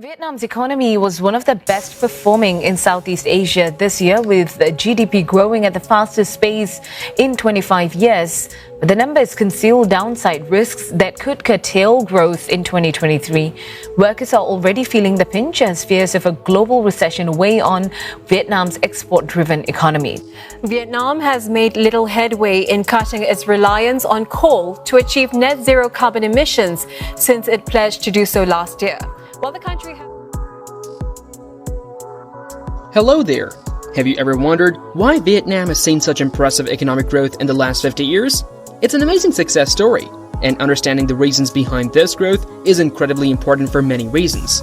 Vietnam's economy was one of the best performing in Southeast Asia this year, with GDP growing at the fastest pace in 25 years. But the numbers conceal downside risks that could curtail growth in 2023. Workers are already feeling the pinch as fears of a global recession weigh on Vietnam's export-driven economy. Vietnam has made little headway in cutting its reliance on coal to achieve net zero carbon emissions since it pledged to do so last year. While the country has... Hello there! Have you ever wondered why Vietnam has seen such impressive economic growth in the last 50 years? It's an amazing success story, and understanding the reasons behind this growth is incredibly important for many reasons.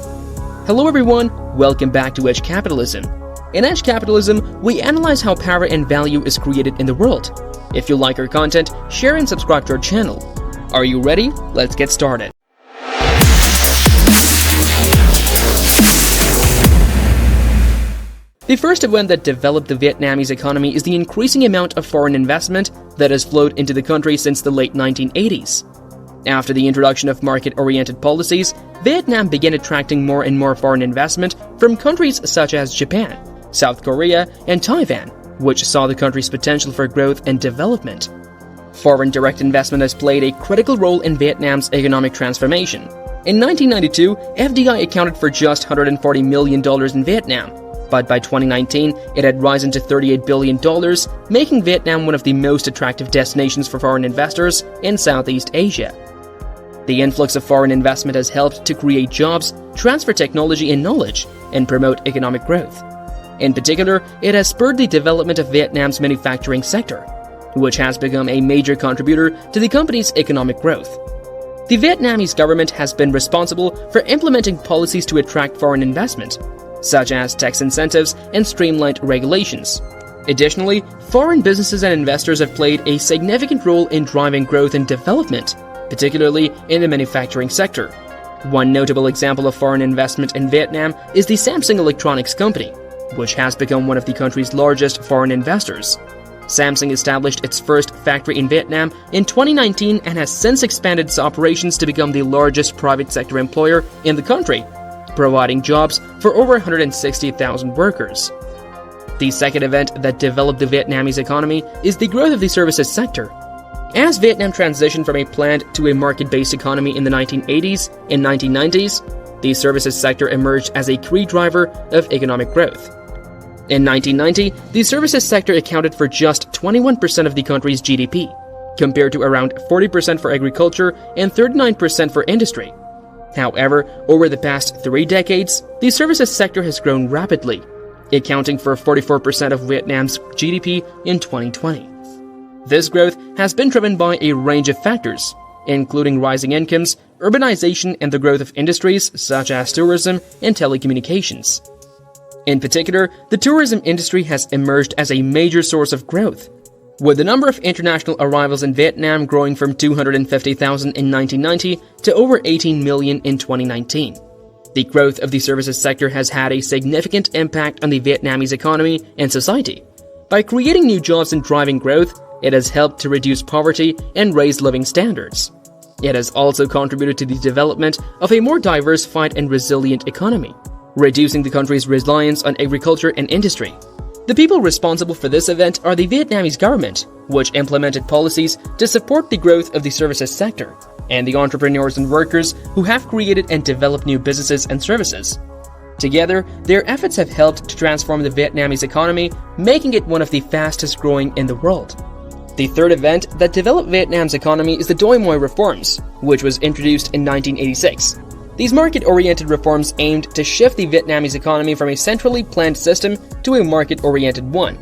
Hello everyone, welcome back to Edge Capitalism. In Edge Capitalism, we analyze how power and value is created in the world. If you like our content, share and subscribe to our channel. Are you ready? Let's get started. The first event that developed the Vietnamese economy is the increasing amount of foreign investment that has flowed into the country since the late 1980s. After the introduction of market-oriented policies, Vietnam began attracting more and more foreign investment from countries such as Japan, South Korea, and Taiwan, which saw the country's potential for growth and development. Foreign direct investment has played a critical role in Vietnam's economic transformation. In 1992, FDI accounted for just $140 million in Vietnam. But by 2019, it had risen to $38 billion, making Vietnam one of the most attractive destinations for foreign investors in Southeast Asia. The influx of foreign investment has helped to create jobs, transfer technology and knowledge, and promote economic growth. In particular, it has spurred the development of Vietnam's manufacturing sector, which has become a major contributor to the country's economic growth. The Vietnamese government has been responsible for implementing policies to attract foreign investment, such as tax incentives and streamlined regulations. Additionally, foreign businesses and investors have played a significant role in driving growth and development, particularly in the manufacturing sector. One notable example of foreign investment in Vietnam is the Samsung Electronics company, which has become one of the country's largest foreign investors. Samsung established its first factory in Vietnam in 2019 and has since expanded its operations to become the largest private sector employer in the country, providing jobs for over 160,000 workers. The second event that developed the Vietnamese economy is the growth of the services sector. As Vietnam transitioned from a planned to a market-based economy in the 1980s and 1990s, the services sector emerged as a key driver of economic growth. In 1990, the services sector accounted for just 21% of the country's GDP, compared to around 40% for agriculture and 39% for industry. However, over the past 3 decades, the services sector has grown rapidly, accounting for 44% of Vietnam's GDP in 2020. This growth has been driven by a range of factors, including rising incomes, urbanization, and the growth of industries such as tourism and telecommunications. In particular, the tourism industry has emerged as a major source of growth, with the number of international arrivals in Vietnam growing from 250,000 in 1990 to over 18 million in 2019. The growth of the services sector has had a significant impact on the Vietnamese economy and society. By creating new jobs and driving growth, it has helped to reduce poverty and raise living standards. It has also contributed to the development of a more diversified and resilient economy, reducing the country's reliance on agriculture and industry. The people responsible for this event are the Vietnamese government, which implemented policies to support the growth of the services sector, and the entrepreneurs and workers who have created and developed new businesses and services. Together, their efforts have helped to transform the Vietnamese economy, making it one of the fastest growing in the world. The third event that developed Vietnam's economy is the Doi Moi reforms, which was introduced in 1986. These market-oriented reforms aimed to shift the Vietnamese economy from a centrally planned system to a market-oriented one.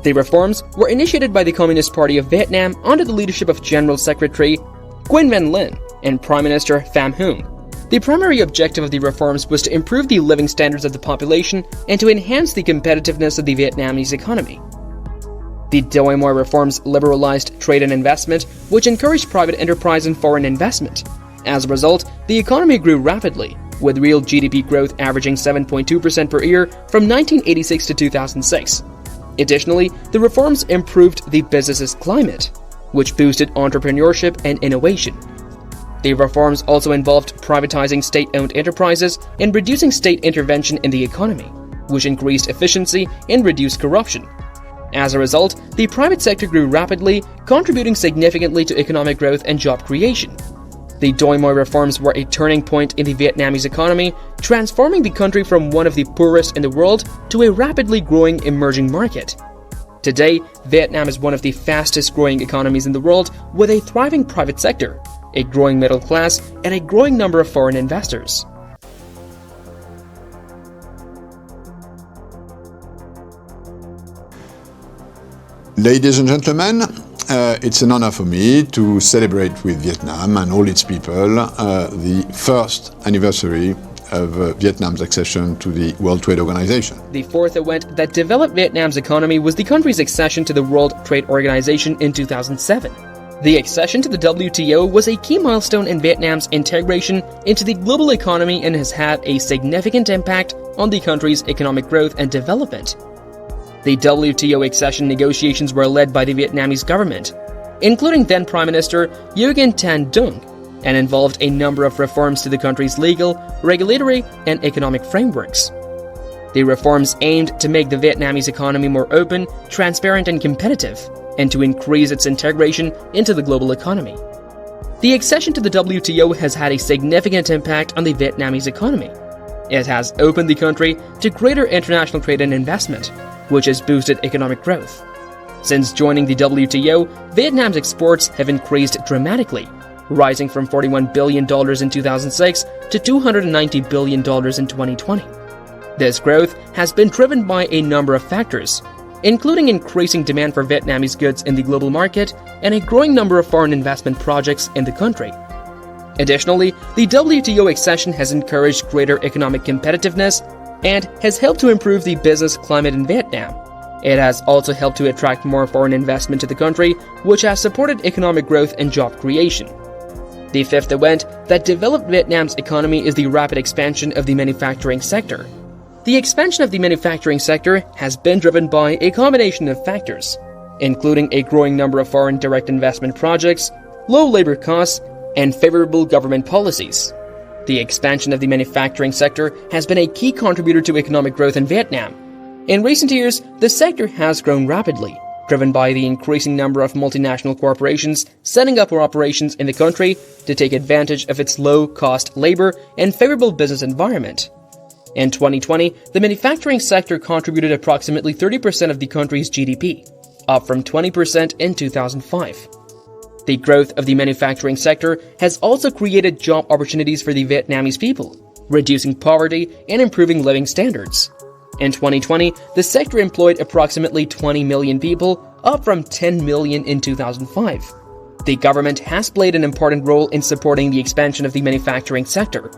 The reforms were initiated by the Communist Party of Vietnam under the leadership of General Secretary Nguyen Van Linh and Prime Minister Pham Huong. The primary objective of the reforms was to improve the living standards of the population and to enhance the competitiveness of the Vietnamese economy. The Doi Moi reforms liberalized trade and investment, which encouraged private enterprise and foreign investment. As a result, the economy grew rapidly, with real GDP growth averaging 7.2% per year from 1986 to 2006. Additionally, the reforms improved the business's climate, which boosted entrepreneurship and innovation. The reforms also involved privatizing state-owned enterprises and reducing state intervention in the economy, which increased efficiency and reduced corruption. As a result, the private sector grew rapidly, contributing significantly to economic growth and job creation. The Doi Moi reforms were a turning point in the Vietnamese economy, transforming the country from one of the poorest in the world to a rapidly growing emerging market. Today, Vietnam is one of the fastest growing economies in the world, with a thriving private sector, a growing middle class, and a growing number of foreign investors. Ladies and gentlemen, it's an honor for me to celebrate with Vietnam and all its people the first anniversary of Vietnam's accession to the World Trade Organization. The fourth event that developed Vietnam's economy was the country's accession to the World Trade Organization in 2007. The accession to the WTO was a key milestone in Vietnam's integration into the global economy and has had a significant impact on the country's economic growth and development. The WTO accession negotiations were led by the Vietnamese government, including then Prime Minister Nguyen Thanh Dung, and involved a number of reforms to the country's legal, regulatory, and economic frameworks. The reforms aimed to make the Vietnamese economy more open, transparent, and competitive, and to increase its integration into the global economy. The accession to the WTO has had a significant impact on the Vietnamese economy. It has opened the country to greater international trade and investment, which has boosted economic growth. Since joining the WTO, Vietnam's exports have increased dramatically, rising from $41 billion in 2006 to $290 billion in 2020. This growth has been driven by a number of factors, including increasing demand for Vietnamese goods in the global market and a growing number of foreign investment projects in the country. Additionally, the WTO accession has encouraged greater economic competitiveness and has helped to improve the business climate in Vietnam. It has also helped to attract more foreign investment to the country, which has supported economic growth and job creation. The fifth event that developed Vietnam's economy is the rapid expansion of the manufacturing sector. The expansion of the manufacturing sector has been driven by a combination of factors, including a growing number of foreign direct investment projects, low labor costs, and favorable government policies. The expansion of the manufacturing sector has been a key contributor to economic growth in Vietnam. In recent years, the sector has grown rapidly, driven by the increasing number of multinational corporations setting up operations in the country to take advantage of its low-cost labor and favorable business environment. In 2020, the manufacturing sector contributed approximately 30% of the country's GDP, up from 20% in 2005. The growth of the manufacturing sector has also created job opportunities for the Vietnamese people, reducing poverty and improving living standards. In 2020, the sector employed approximately 20 million people, up from 10 million in 2005. The government has played an important role in supporting the expansion of the manufacturing sector.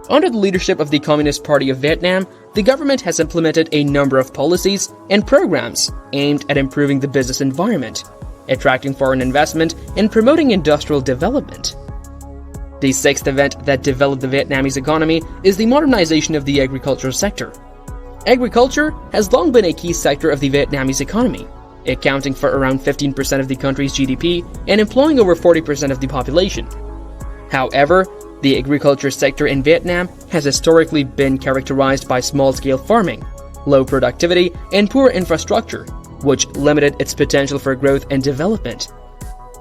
Under the leadership of the Communist Party of Vietnam, the government has implemented a number of policies and programs aimed at improving the business environment, attracting foreign investment, and promoting industrial development. The sixth event that developed the Vietnamese economy is the modernization of the agricultural sector. Agriculture has long been a key sector of the Vietnamese economy, accounting for around 15% of the country's GDP and employing over 40% of the population. However, the agriculture sector in Vietnam has historically been characterized by small-scale farming, low productivity, and poor infrastructure, which limited its potential for growth and development.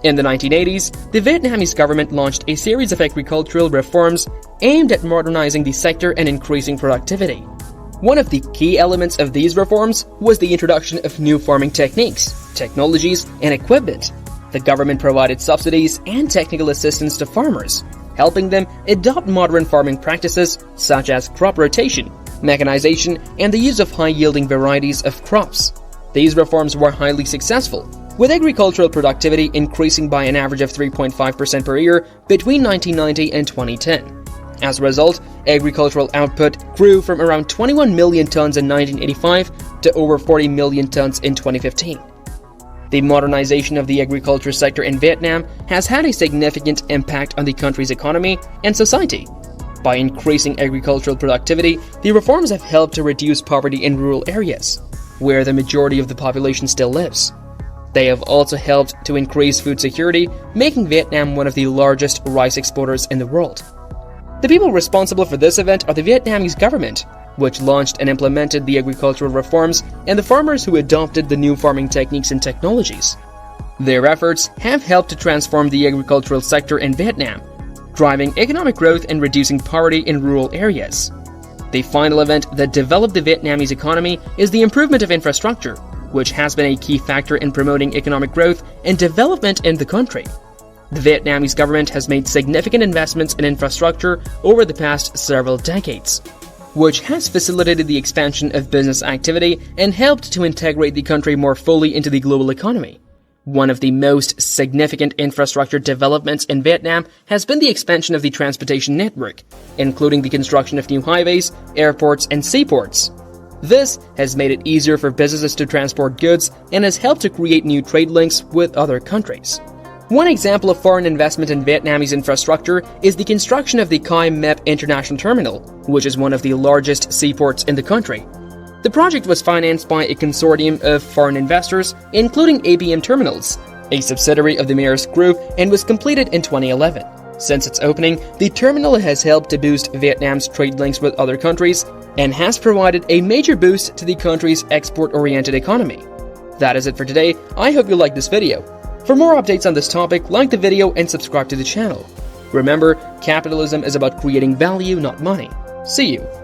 In the 1980s, the Vietnamese government launched a series of agricultural reforms aimed at modernizing the sector and increasing productivity. One of the key elements of these reforms was the introduction of new farming techniques, technologies, and equipment. The government provided subsidies and technical assistance to farmers, helping them adopt modern farming practices such as crop rotation, mechanization, and the use of high-yielding varieties of crops. These reforms were highly successful, with agricultural productivity increasing by an average of 3.5% per year between 1990 and 2010. As a result, agricultural output grew from around 21 million tons in 1985 to over 40 million tons in 2015. The modernization of the agriculture sector in Vietnam has had a significant impact on the country's economy and society. By increasing agricultural productivity, the reforms have helped to reduce poverty in rural areas, where the majority of the population still lives. They have also helped to increase food security, making Vietnam one of the largest rice exporters in the world. The people responsible for this event are the Vietnamese government, which launched and implemented the agricultural reforms, and the farmers who adopted the new farming techniques and technologies. Their efforts have helped to transform the agricultural sector in Vietnam, driving economic growth and reducing poverty in rural areas. The final event that developed the Vietnamese economy is the improvement of infrastructure, which has been a key factor in promoting economic growth and development in the country. The Vietnamese government has made significant investments in infrastructure over the past several decades, which has facilitated the expansion of business activity and helped to integrate the country more fully into the global economy. One of the most significant infrastructure developments in Vietnam has been the expansion of the transportation network, including the construction of new highways, airports, and seaports. This has made it easier for businesses to transport goods and has helped to create new trade links with other countries. One example of foreign investment in Vietnamese infrastructure is the construction of the Kai Mep International Terminal, which is one of the largest seaports in the country. The project was financed by a consortium of foreign investors, including ABM Terminals, a subsidiary of the Maersk Group, and was completed in 2011. Since its opening, the terminal has helped to boost Vietnam's trade links with other countries and has provided a major boost to the country's export-oriented economy. That is it for today. I hope you liked this video. For more updates on this topic, like the video and subscribe to the channel. Remember, capitalism is about creating value, not money. See you.